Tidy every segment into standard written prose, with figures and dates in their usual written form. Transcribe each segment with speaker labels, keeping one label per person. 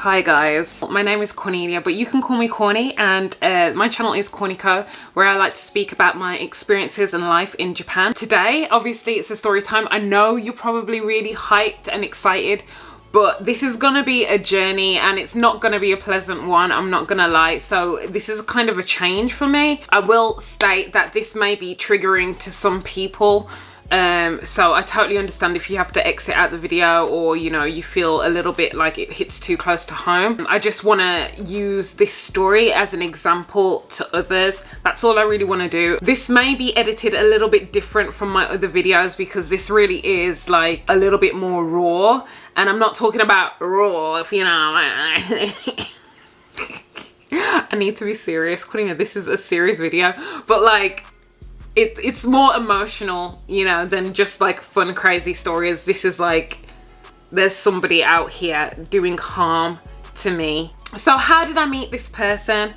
Speaker 1: Hi guys, my name is Cornelia, but you can call me Corny, and my channel is Cornyco, where I like to speak about my experiences and life in Japan. Today, obviously, it's a story time. I know you're probably really hyped and excited, but this is gonna be a journey and it's not gonna be a pleasant one, I'm not gonna lie. So this is kind of a change for me. I will state that this may be triggering to some people. So I totally understand if you have to exit out the video, or you know, you feel a little bit like it hits too close to home. I just want to use this story as an example to others. That's all I really want to do. This may be edited a little bit different from my other videos because this really is like a little bit more raw, and I'm not talking about raw, if you know. I need to be serious, Cornelia. This is a serious video, but like it's more emotional, you know, than just like fun crazy stories. This is like, there's somebody out here doing harm to me. So how did I meet this person?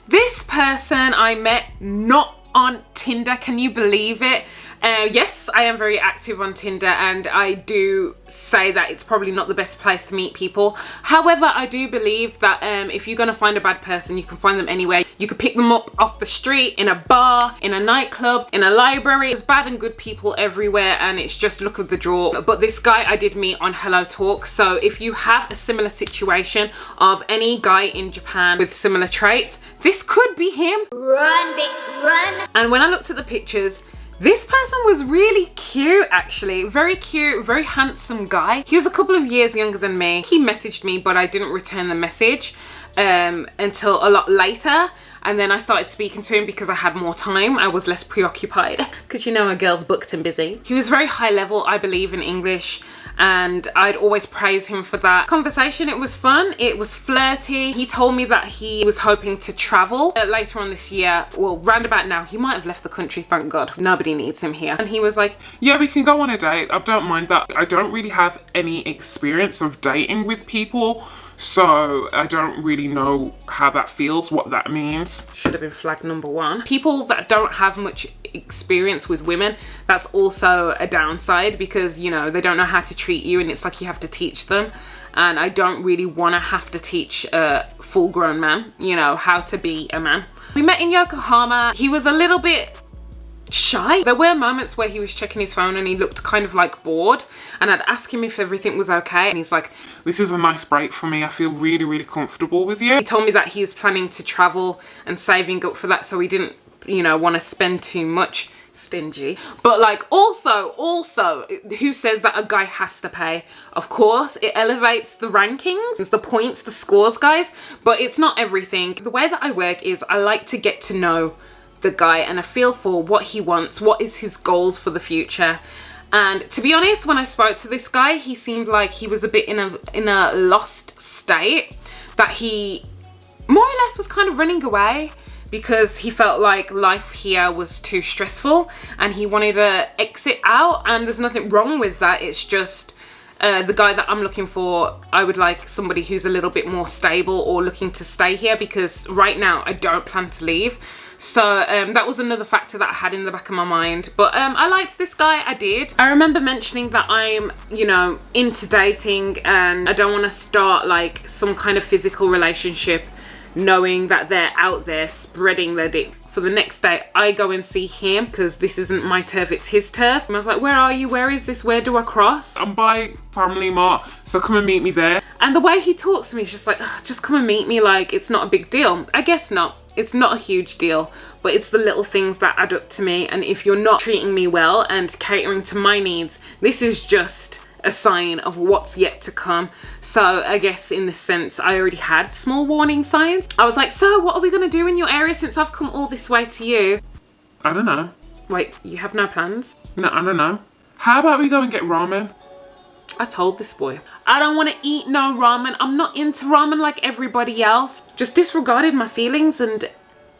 Speaker 1: This person I met not on Tinder. Can you believe it? Yes, I am very active on Tinder, and I do say that it's probably not the best place to meet people. However, I do believe that if you're gonna find a bad person, you can find them anywhere. You could pick them up off the street, in a bar, in a nightclub, in a library. There's bad and good people everywhere, and it's just luck of the draw. But this guy I did meet on Hello Talk. So if you have a similar situation of any guy in Japan with similar traits, this could be him.
Speaker 2: Run, bitch, run.
Speaker 1: And when I looked at the pictures, this person was really cute, actually. Very cute, very handsome guy. He was a couple of years younger than me. He messaged me, but I didn't return the message until a lot later. And then I started speaking to him because I had more time. I was less preoccupied because, you know, a girl's booked and busy. He was very high level, I believe, in English, and I'd always praise him for that. Conversation, it was fun, it was flirty. He told me that he was hoping to travel later on this year. Well, round about now. He might have left the country, thank God. Nobody needs him here. And he was like,
Speaker 3: yeah, we can go on a date. I don't mind that. I don't really have any experience of dating with people, so I don't really know how that feels, what that means.
Speaker 1: Should have been flag number one. People that don't have much experience with women, that's also a downside, because, you know, they don't know how to treat you, and it's like you have to teach them. And I don't really want to have to teach a full-grown man, you know, how to be a man. We met in Yokohama. He was a little bit shy. There were moments where he was checking his phone and he looked kind of like bored, and I'd ask him if everything was okay, and he's like,
Speaker 3: this is a nice break for me. I feel really, really comfortable with you.
Speaker 1: He told me that he was planning to travel and saving up for that, so he didn't, you know, want to spend too much. Stingy. But like, also, who says that a guy has to pay? Of course, it elevates the rankings, the points, the scores, guys, but it's not everything. The way that I work is I like to get to know the guy and a feel for what he wants, what is his goals for the future. And to be honest, when I spoke to this guy, he seemed like he was a bit in a lost state, that he more or less was kind of running away because he felt like life here was too stressful and he wanted to exit out. And there's nothing wrong with that. It's just the guy that I'm looking for, I would like somebody who's a little bit more stable or looking to stay here, because right now I don't plan to leave. So that was another factor that I had in the back of my mind. But I liked this guy, I did. I remember mentioning that I'm, you know, into dating and I don't want to start like some kind of physical relationship knowing that they're out there spreading their dick. So the next day I go and see him, because this isn't my turf, it's his turf. And I was like, where are you? Where is this? Where do I cross?
Speaker 3: I'm by Family Mart, so come and meet me there.
Speaker 1: And the way he talks to me is just like, just come and meet me, like it's not a big deal. I guess not. It's not a huge deal, but it's the little things that add up to me. And if you're not treating me well and catering to my needs, this is just a sign of what's yet to come. So I guess in this sense, I already had small warning signs. I was like, so what are we gonna do in your area since I've come all this way to you?
Speaker 3: I don't know.
Speaker 1: Wait, you have no plans?
Speaker 3: No, I don't know. How about we go and get ramen?
Speaker 1: I told this boy, I don't want to eat no ramen. I'm not into ramen like everybody else. Just disregarded my feelings and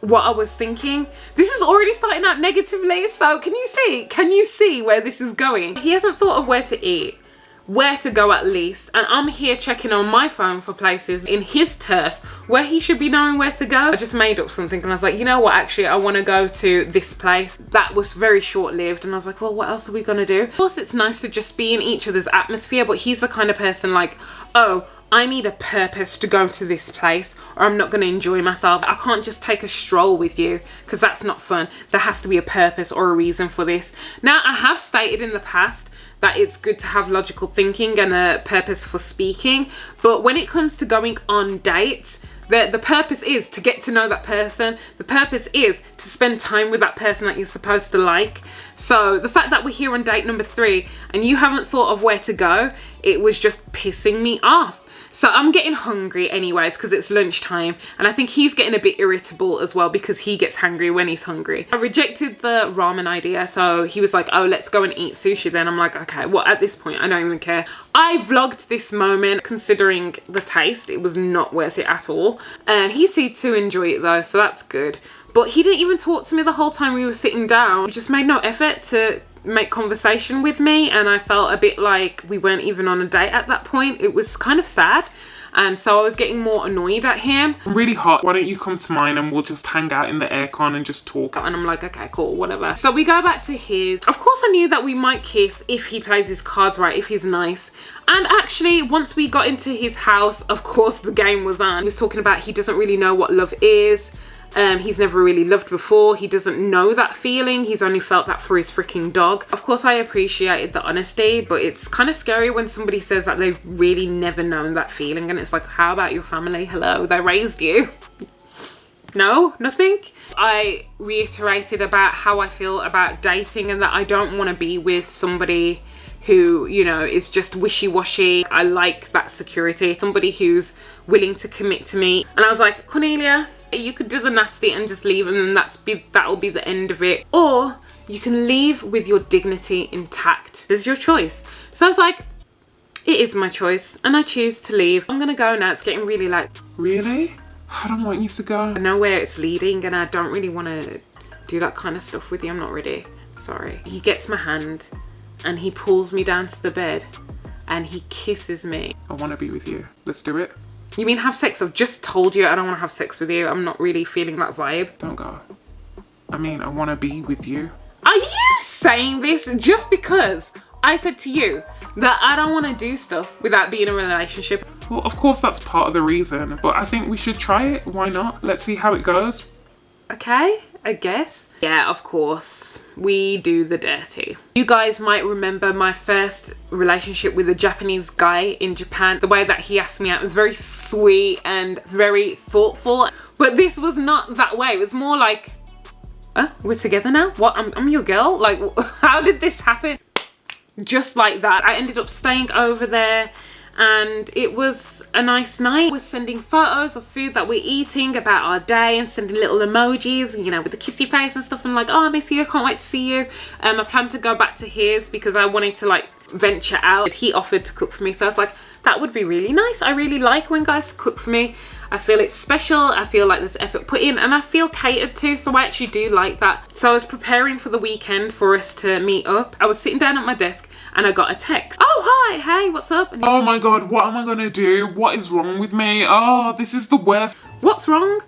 Speaker 1: what I was thinking. This is already starting out negatively, so can you see where this is going? He hasn't thought of where to eat, where to go at least, and I'm here checking on my phone for places in his turf where he should be knowing where to go. I just made up something and I was like, you know what, actually I want to go to this place. That was very short-lived, and I was like, well, what else are we gonna do? Of course it's nice to just be in each other's atmosphere, but he's the kind of person like, oh, I need a purpose to go to this place or I'm not going to enjoy myself. I can't just take a stroll with you because that's not fun. There has to be a purpose or a reason for this. Now, I have stated in the past that it's good to have logical thinking and a purpose for speaking. But when it comes to going on dates, the purpose is to get to know that person. The purpose is to spend time with that person that you're supposed to like. So the fact that we're here on date number 3 and you haven't thought of where to go, it was just pissing me off. So I'm getting hungry anyways because it's lunchtime, and I think he's getting a bit irritable as well because he gets hungry when he's hungry. I rejected the ramen idea, so he was like, oh, let's go and eat sushi then. I'm like, okay, well, at this point, I don't even care. I vlogged this moment considering the taste. It was not worth it at all. He seemed to enjoy it though, so that's good. But he didn't even talk to me the whole time we were sitting down. He just made no effort to make conversation with me, and I felt a bit like we weren't even on a date at that point. It was kind of sad, and so I was getting more annoyed at him.
Speaker 3: I'm really hot. Why don't you come to mine and we'll just hang out in the aircon and just talk?
Speaker 1: And I'm like, okay, cool, whatever. So we go back to his. Of course I knew that we might kiss if he plays his cards right, if he's nice. And actually, once we got into his house, of course the game was on. He was talking about he doesn't really know what love is. He's never really loved before. He doesn't know that feeling. He's only felt that for his freaking dog. Of course, I appreciated the honesty, but it's kind of scary when somebody says that they've really never known that feeling. And it's like, how about your family? Hello, they raised you. No, nothing. I reiterated about how I feel about dating and that I don't want to be with somebody who, you know, is just wishy-washy. I like that security. Somebody who's willing to commit to me. And I was like, Cornelia, you could do the nasty and just leave, and then that'll be the end of it. Or you can leave with your dignity intact. It's your choice. So I was like, it is my choice and I choose to leave. I'm gonna go now. It's getting really late.
Speaker 3: Really? I don't want you to go.
Speaker 1: I know where it's leading and I don't really want to do that kind of stuff with you. I'm not ready. Sorry. He gets my hand and he pulls me down to the bed and he kisses me.
Speaker 3: I want to be with you. Let's do it.
Speaker 1: You mean have sex? I've just told you I don't want to have sex with you. I'm not really feeling that vibe.
Speaker 3: Don't go. I mean, I want to be with you.
Speaker 1: Are you saying this just because I said to you that I don't want to do stuff without being in a relationship?
Speaker 3: Well, of course that's part of the reason, but I think we should try it. Why not? Let's see how it goes.
Speaker 1: Okay, I guess. Yeah, of course. We do the dirty. You guys might remember my first relationship with a Japanese guy in Japan. The way that he asked me out was very sweet and very thoughtful. But this was not that way. It was more like, we're together now? What? I'm your girl? Like, how did this happen? Just like that. I ended up staying over there and it was a nice night. We're sending photos of food that we're eating, about our day, and sending little emojis, you know, with the kissy face and stuff. And like, oh, I miss you, I can't wait to see you. I plan to go back to his because I wanted to like venture out. He offered to cook for me, so I was like, that would be really nice. I really like when guys cook for me. I feel it's special. I feel like there's effort put in and I feel catered to, so I actually do like that. So I was preparing for the weekend for us to meet up. I was sitting down at my desk and I got a text. Oh, hi, hey, what's up? And
Speaker 3: oh my God, what am I gonna do? What is wrong with me? Oh, this is the worst.
Speaker 1: What's wrong?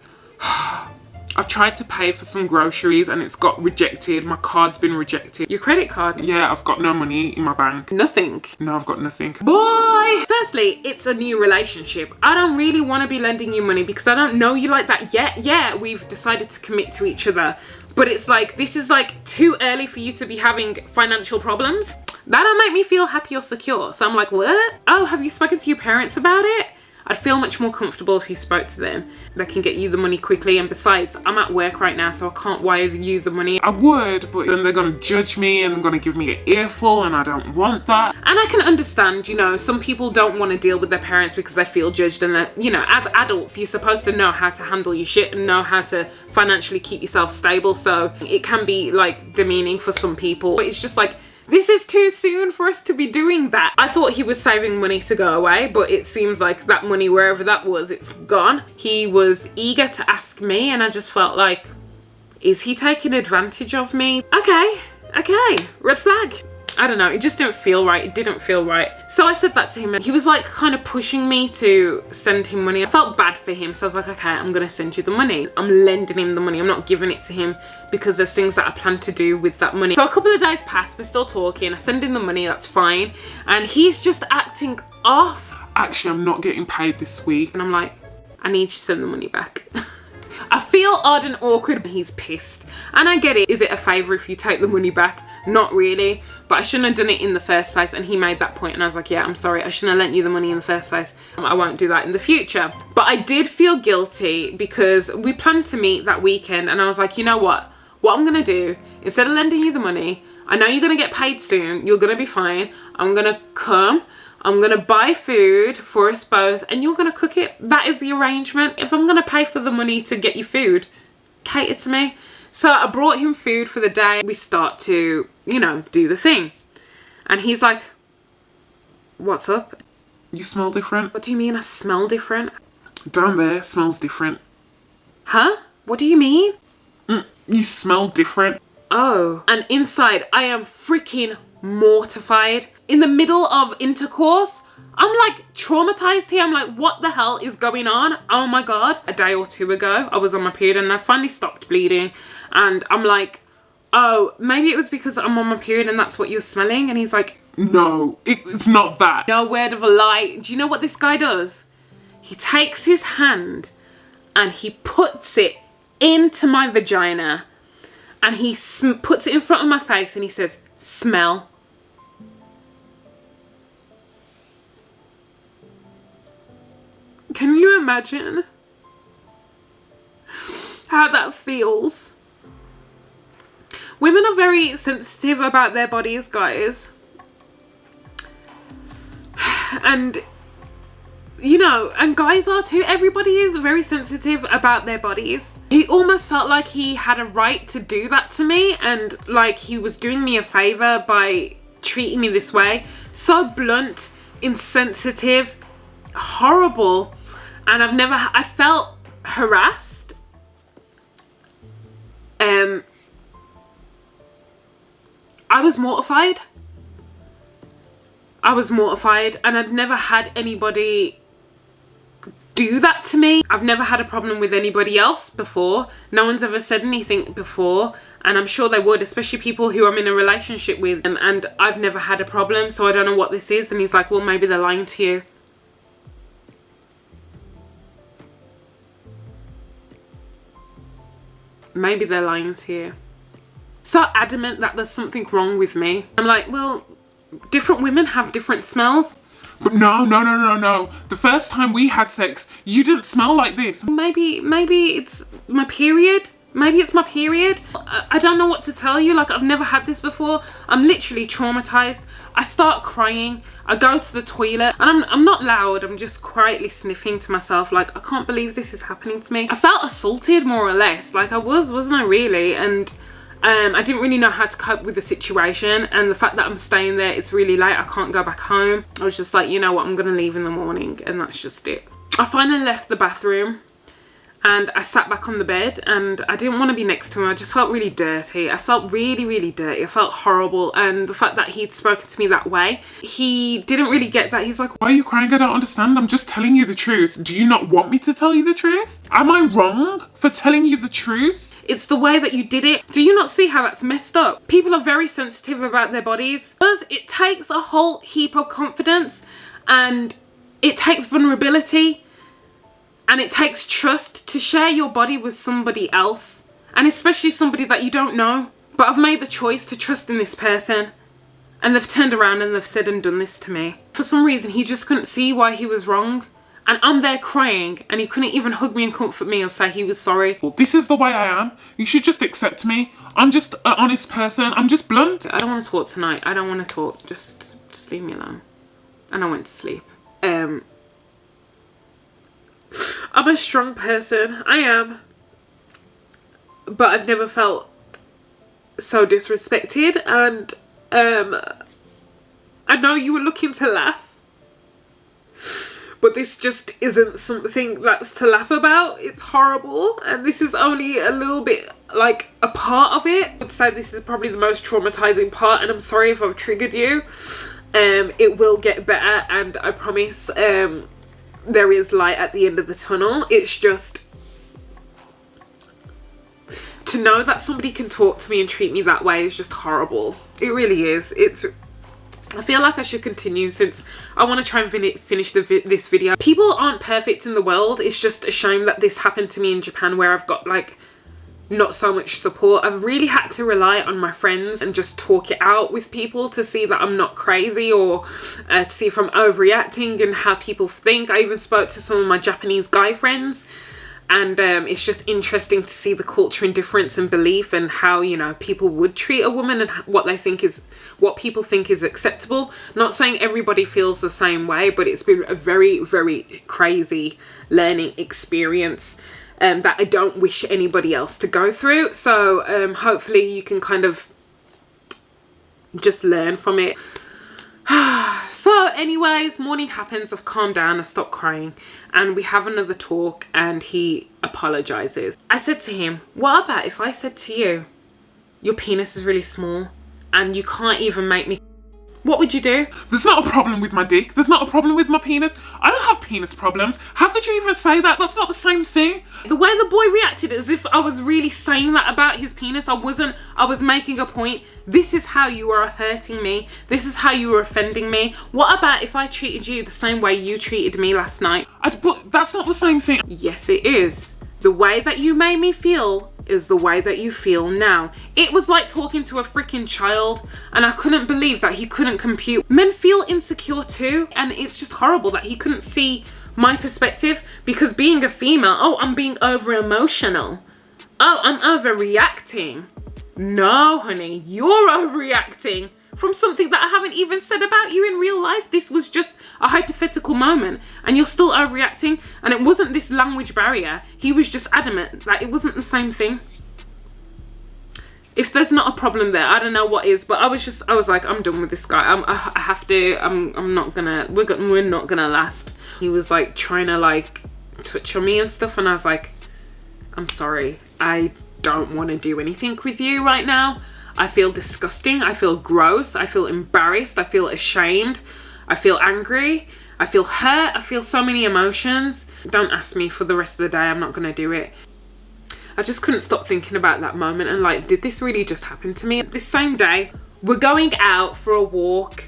Speaker 3: I've tried to pay for some groceries and it's got rejected. My card's been rejected.
Speaker 1: Your credit card?
Speaker 3: Yeah, I've got no money in my bank.
Speaker 1: Nothing?
Speaker 3: No, I've got nothing.
Speaker 1: Boy! Firstly, it's a new relationship. I don't really want to be lending you money because I don't know you like that yet. Yeah, we've decided to commit to each other. But it's like, this is like too early for you to be having financial problems. That don't make me feel happy or secure. So I'm like, what? Oh, have you spoken to your parents about it? I'd feel much more comfortable if you spoke to them. They can get you the money quickly, and besides, I'm at work right now, so I can't wire you the money.
Speaker 3: I would, but then they're gonna judge me and they're gonna give me an earful, and I don't want that.
Speaker 1: And I can understand, you know, some people don't want to deal with their parents because they feel judged, and that, you know, as adults, you're supposed to know how to handle your shit and know how to financially keep yourself stable, so it can be like demeaning for some people. But it's just like, this is too soon for us to be doing that. I thought he was saving money to go away, but it seems like that money, wherever that was, it's gone. He was eager to ask me and I just felt like, is he taking advantage of me? Okay, red flag. I don't know, it just didn't feel right. It didn't feel right. So I said that to him and he was like kind of pushing me to send him money. I felt bad for him, so I was like, okay, I'm gonna send you the money. I'm lending him the money. I'm not giving it to him because there's things that I plan to do with that money. So a couple of days passed, we're still talking. I send him the money, that's fine. And he's just acting off.
Speaker 3: actually, I'm not getting paid this week.
Speaker 1: And I'm like, I need you to send the money back. I feel odd and awkward. He's pissed. And I get it. Is it a favour if you take the money back? Not really. But I shouldn't have done it in the first place. And he made that point and I was like, yeah, I'm sorry. I shouldn't have lent you the money in the first place. I won't do that in the future. But I did feel guilty because we planned to meet that weekend. And I was like, you know what? What I'm going to do, instead of lending you the money, I know you're going to get paid soon. You're going to be fine. I'm going to come. I'm going to buy food for us both and you're going to cook it. That is the arrangement. If I'm going to pay for the money to get you food, cater to me. So I brought him food for the day. We start to, you know, do the thing. And he's like, what's up?
Speaker 3: You smell different.
Speaker 1: What do you mean I smell different?
Speaker 3: Down there smells different.
Speaker 1: Huh? What do you mean?
Speaker 3: You smell different.
Speaker 1: Oh, and inside I am freaking mortified. In the middle of intercourse, I'm like traumatized here. I'm like, what the hell is going on? Oh my God. A day or two ago, I was on my period and I finally stopped bleeding. And I'm like, oh, maybe it was because I'm on my period and that's what you're smelling. And he's like,
Speaker 3: no, it's not that.
Speaker 1: no word of a lie. Do you know what this guy does? He takes his hand and he puts it into my vagina and he puts it in front of my face and he says, smell. Can you imagine how that feels? Women are very sensitive about their bodies, guys. And, you know, and guys are too. Everybody is very sensitive about their bodies. He almost felt like he had a right to do that to me and like he was doing me a favour by treating me this way. So blunt, insensitive, horrible. And I felt harassed. I was mortified. And I'd never had anybody do that to me. I've never had a problem with anybody else before. No one's ever said anything before. And I'm sure they would, especially people who I'm in a relationship with. And I've never had a problem, so I don't know what this is. And he's like, well, maybe they're lying to you. Maybe they're lying to you. So adamant that there's something wrong with me. I'm like, well, different women have different smells.
Speaker 3: But no. The first time we had sex, you didn't smell like this.
Speaker 1: Maybe it's my period. Maybe it's my period. I don't know what to tell you. Like, I've never had this before. I'm literally traumatized. I start crying. I go to the toilet and I'm not loud. I'm just quietly sniffing to myself like, I can't believe this is happening to me. I felt assaulted more or less. Like I wasn't I really? And I didn't really know how to cope with the situation. And the fact that I'm staying there, it's really late. I can't go back home. I was just like, you know what? I'm going to leave in the morning. And that's just it. I finally left the bathroom. And I sat back on the bed and I didn't want to be next to him. I just felt really dirty. I felt really, really dirty. I felt horrible. And the fact that he'd spoken to me that way, he didn't really get that. He's like,
Speaker 3: why are you crying? I don't understand. I'm just telling you the truth. Do you not want me to tell you the truth? Am I wrong for telling you the truth?
Speaker 1: it's the way that you did it. Do you not see how that's messed up? People are very sensitive about their bodies because it takes a whole heap of confidence and it takes vulnerability. And it takes trust to share your body with somebody else. And especially somebody that you don't know. But I've made the choice to trust in this person. And they've turned around and they've said and done this to me. For some reason, he just couldn't see why he was wrong. And I'm there crying. And he couldn't even hug me and comfort me or say he was sorry.
Speaker 3: Well, this is the way I am. You should just accept me. I'm just an honest person. I'm just blunt.
Speaker 1: I don't want to talk tonight. I don't want to talk. Just leave me alone. And I went to sleep. I'm a strong person. I am. But I've never felt so disrespected. And I know you were looking to laugh. But this just isn't something that's to laugh about. It's horrible. And this is only a little bit like a part of it. I'd say this is probably the most traumatizing part. And I'm sorry if I've triggered you. It will get better. And I promise there is light at the end of the tunnel. It's just to know that somebody can talk to me and treat me that way is just horrible. It really is. I feel like I should continue since I want to try and finish this video. People aren't perfect in the world. It's just a shame that this happened to me in Japan, where I've got like not so much support. I've really had to rely on my friends and just talk it out with people to see that I'm not crazy, or to see if I'm overreacting and how people think. I even spoke to some of my Japanese guy friends, and it's just interesting to see the culture and difference in belief and how, you know, people would treat a woman and what people think is acceptable. Not saying everybody feels the same way, but it's been a very, very crazy learning experience that I don't wish anybody else to go through. So hopefully you can kind of just learn from it. So anyways, morning happens, I've calmed down, I've stopped crying, and we have another talk, and he apologizes. I said to him, what about if I said to you, your penis is really small and you can't even make me? What would you do?
Speaker 3: There's not a problem with my dick. There's not a problem with my penis. I don't have penis problems. How could you even say that? That's not the same thing.
Speaker 1: The way the boy reacted, as if I was really saying that about his penis. I wasn't. I was making a point. This is how you are hurting me. This is how you are offending me. What about if I treated you the same way you treated me last night?
Speaker 3: But that's not the same thing.
Speaker 1: Yes, it is. The way that you made me feel is the way that you feel now. It was like talking to a freaking child, and I couldn't believe that he couldn't compute. Men feel insecure too, and it's just horrible that he couldn't see my perspective, because being a female, oh, I'm being over emotional. Oh, I'm overreacting. No, honey, you're overreacting from something that I haven't even said about you in real life. This was just a hypothetical moment, and you're still overreacting. And it wasn't this language barrier. He was just adamant that it wasn't the same thing. If there's not a problem there, I don't know what is. But I was like, I'm done with this guy. I have to. I'm not gonna. We're not gonna last. He was like trying to like touch on me and stuff, and I was like, I'm sorry. I don't want to do anything with you right now. I feel disgusting, I feel gross, I feel embarrassed, I feel ashamed, I feel angry, I feel hurt, I feel so many emotions. Don't ask me for the rest of the day, I'm not gonna do it. I just couldn't stop thinking about that moment and like, did this really just happen to me? This same day, we're going out for a walk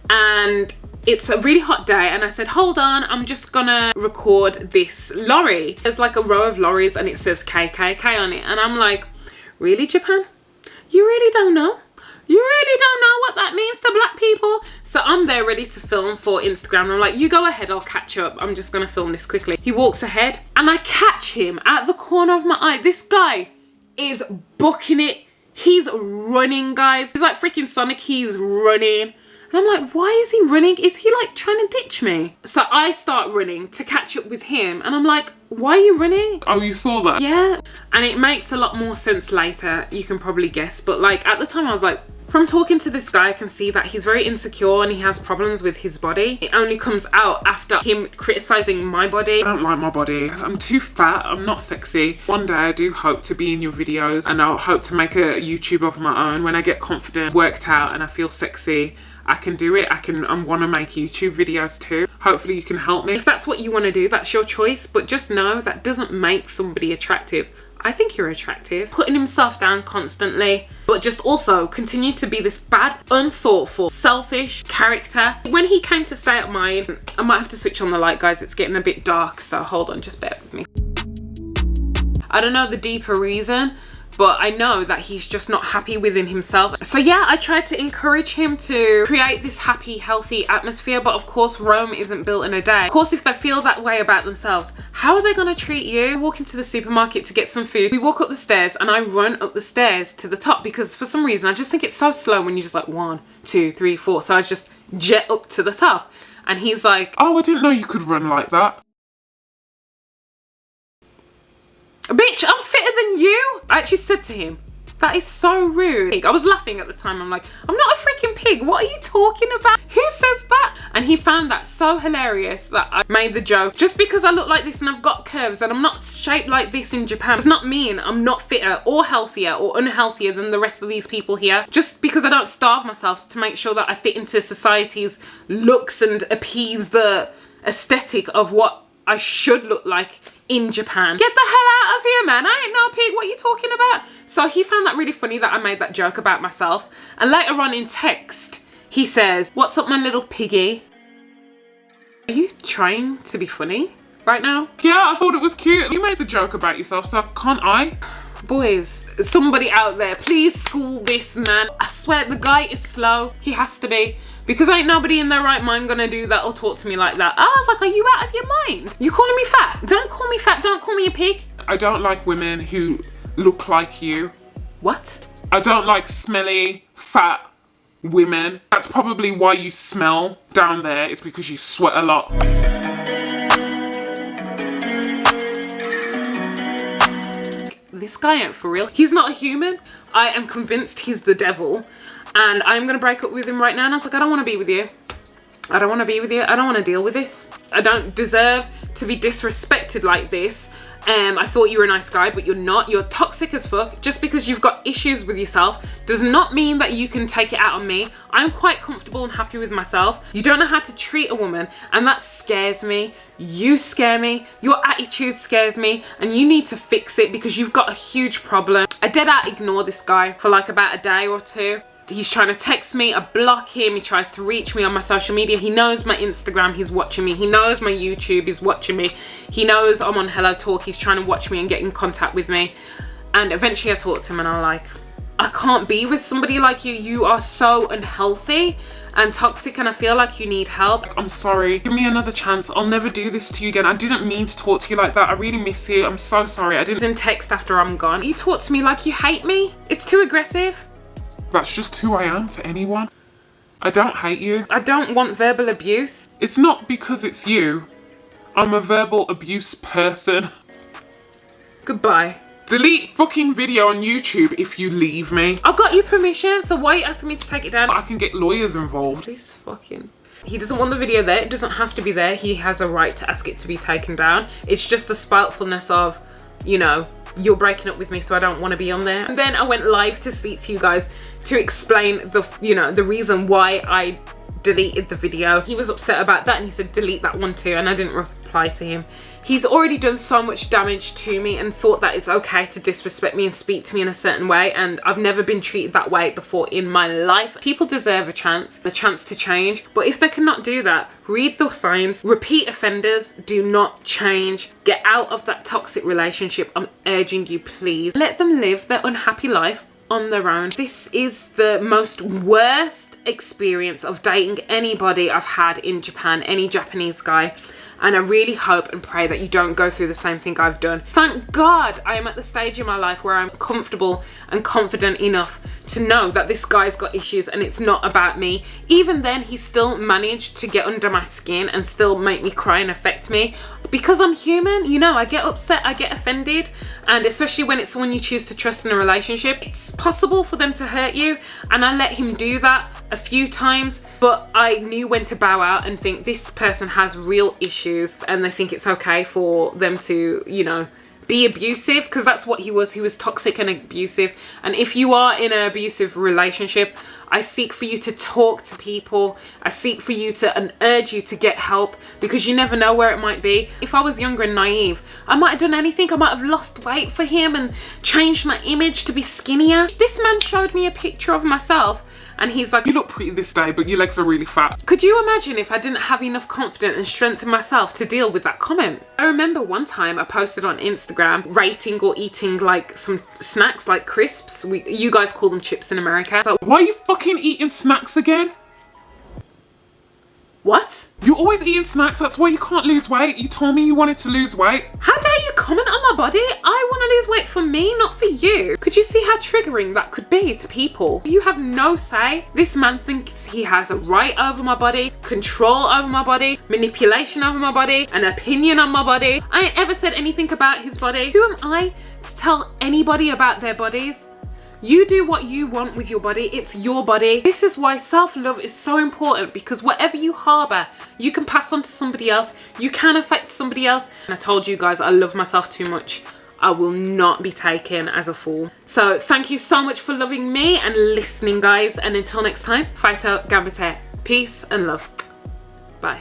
Speaker 1: and it's a really hot day, and I said, hold on, I'm just gonna record this lorry. There's like a row of lorries and it says KKK on it, and I'm like, really, Japan? You really don't know? You really don't know what that means to black people? So I'm there ready to film for Instagram. I'm like, you go ahead, I'll catch up. I'm just gonna film this quickly. He walks ahead and I catch him at the corner of my eye. This guy is booking it. He's running, guys. He's like freaking Sonic, he's running. And I'm like, why is he running? Is he like trying to ditch me? So I start running to catch up with him, and I'm like, why are you running?
Speaker 3: Oh, you saw that?
Speaker 1: Yeah. And it makes a lot more sense later, you can probably guess. But like at the time I was like, from talking to this guy, I can see that he's very insecure and he has problems with his body. It only comes out after him criticizing my body.
Speaker 3: I don't like my body. I'm too fat, I'm not sexy. One day I do hope to be in your videos, and I hope to make a YouTube of my own. When I get confident, worked out, and I feel sexy, I can do it. I want to make YouTube videos too. Hopefully you can help me. If that's what you want to do, that's your choice. But just know that doesn't make somebody attractive. I think you're attractive. Putting himself down constantly, but just also continue to be this bad, unthoughtful, selfish character. When he came to stay at mine, I might have to switch on the light, guys. It's getting a bit dark, so hold on, just bear with me. I don't know the deeper reason, but I know that he's just not happy within himself. So yeah, I tried to encourage him to create this happy, healthy atmosphere, but of course Rome isn't built in a day. Of course, if they feel that way about themselves, how are they gonna treat you? We walk into the supermarket to get some food. We walk up the stairs and I run up the stairs to the top, because for some reason I just think it's so slow when you're just like 1, 2, 3, 4. So I just jet up to the top, and he's like, oh, I didn't know you could run like that.
Speaker 1: bitch, I'm fitter than you. I actually said to him, that is so rude. I was laughing at the time. I'm like, I'm not a freaking pig. What are you talking about? Who says that? And he found that so hilarious that I made the joke. Just because I look like this and I've got curves and I'm not shaped like this in Japan does not mean I'm not fitter or healthier or unhealthier than the rest of these people here. Just because I don't starve myself to make sure that I fit into society's looks and appease the aesthetic of what I should look like in Japan. Get the hell out of here, man. I ain't no pig. What are you talking about? So he found that really funny that I made that joke about myself. And later on in text, He says, "What's up, my little piggy?" Are you trying to be funny right now?
Speaker 3: Yeah, I thought it was cute. You made the joke about yourself, so can't I?
Speaker 1: Boys, somebody out there, please school this man. I swear the guy is slow. He has to be. Because ain't nobody in their right mind gonna do that or talk to me like that. I was like, are you out of your mind? You calling me fat? Don't call me fat, don't call me a pig.
Speaker 3: I don't like women who look like you.
Speaker 1: What?
Speaker 3: I don't like smelly, fat women. That's probably why you smell down there. It's because you sweat a lot.
Speaker 1: This guy ain't for real. He's not a human. I am convinced he's the devil. And I'm gonna break up with him right now. And I was like, I don't wanna be with you. I don't wanna be with you. I don't wanna deal with this. I don't deserve to be disrespected like this. I thought you were a nice guy, but you're not. You're toxic as fuck. Just because you've got issues with yourself does not mean that you can take it out on me. I'm quite comfortable and happy with myself. You don't know how to treat a woman, and that scares me. You scare me. Your attitude scares me, and you need to fix it because you've got a huge problem. I dead out ignore this guy for like about a day or two. He's trying to text me, I block him, he tries to reach me on my social media. He knows my Instagram, he's watching me. He knows my YouTube, he's watching me. He knows I'm on Hello Talk, he's trying to watch me and get in contact with me. And eventually I talked to him and I'm like, I can't be with somebody like you. You are so unhealthy and toxic and I feel like you need help.
Speaker 3: I'm sorry, give me another chance. I'll never do this to you again. I didn't mean to talk to you like that. I really miss you. I'm so sorry. I didn't.
Speaker 1: In text after I'm gone. You talk to me like you hate me. It's too aggressive.
Speaker 3: That's just who I am to anyone. I don't hate you.
Speaker 1: I don't want verbal abuse.
Speaker 3: It's not because it's you. I'm a verbal abuse person.
Speaker 1: Goodbye.
Speaker 3: Delete fucking video on YouTube if you leave me.
Speaker 1: I got your permission, so why are you asking me to take it down?
Speaker 3: I can get lawyers involved.
Speaker 1: This fucking... He doesn't want the video there. It doesn't have to be there. He has a right to ask it to be taken down. It's just the spitefulness of, you know, you're breaking up with me, so I don't want to be on there. And then I went live to speak to you guys to explain the, you know, the reason why I deleted the video. He was upset about that and he said delete that one too, and I didn't reply to him. He's already done so much damage to me and thought that it's okay to disrespect me and speak to me in a certain way, and I've never been treated that way before in my life. People deserve a chance to change, but if they cannot do that, read the signs. Repeat offenders do not change. Get out of that toxic relationship. I'm urging you, please. Let them live their unhappy life on their own. This is the most worst experience of dating anybody I've had in Japan, any Japanese guy. And I really hope and pray that you don't go through the same thing I've done. Thank God I am at the stage in my life where I'm comfortable and confident enough to know that this guy's got issues and it's not about me. Even then, he still managed to get under my skin and still make me cry and affect me. Because I'm human, you know, I get upset, I get offended, and especially when it's someone you choose to trust in a relationship, it's possible for them to hurt you, and I let him do that a few times, but I knew when to bow out and think this person has real issues and they think it's okay for them to, you know, be abusive, because that's what he was. He was toxic and abusive. And if you are in an abusive relationship, I seek for you to talk to people. I seek for you to and urge you to get help, because you never know where it might be. If I was younger and naive, I might have done anything. I might have lost weight for him and changed my image to be skinnier. This man showed me a picture of myself and he's like,
Speaker 3: you look pretty this day, but your legs are really fat.
Speaker 1: Could you imagine if I didn't have enough confidence and strength in myself to deal with that comment? I remember one time I posted on Instagram rating or eating like some snacks like crisps. You guys call them chips in America. So,
Speaker 3: why are you fucking eating snacks again?
Speaker 1: what?
Speaker 3: You're always eating snacks, that's why you can't lose weight. You told me you wanted to lose weight.
Speaker 1: How dare you comment on my body? I want to lose weight for me, not for you. Could you see how triggering that could be to people? You have no say. This man thinks he has a right over my body, control over my body, manipulation over my body, an opinion on my body. I ain't ever said anything about his body. Who am I to tell anybody about their bodies? You do what you want with your body. It's your body. This is why self-love is so important, because whatever you harbor, you can pass on to somebody else. You can affect somebody else. And I told you guys, I love myself too much. I will not be taken as a fool. So thank you so much for loving me and listening, guys. And until next time, Fighto Gambite. Peace and love. Bye.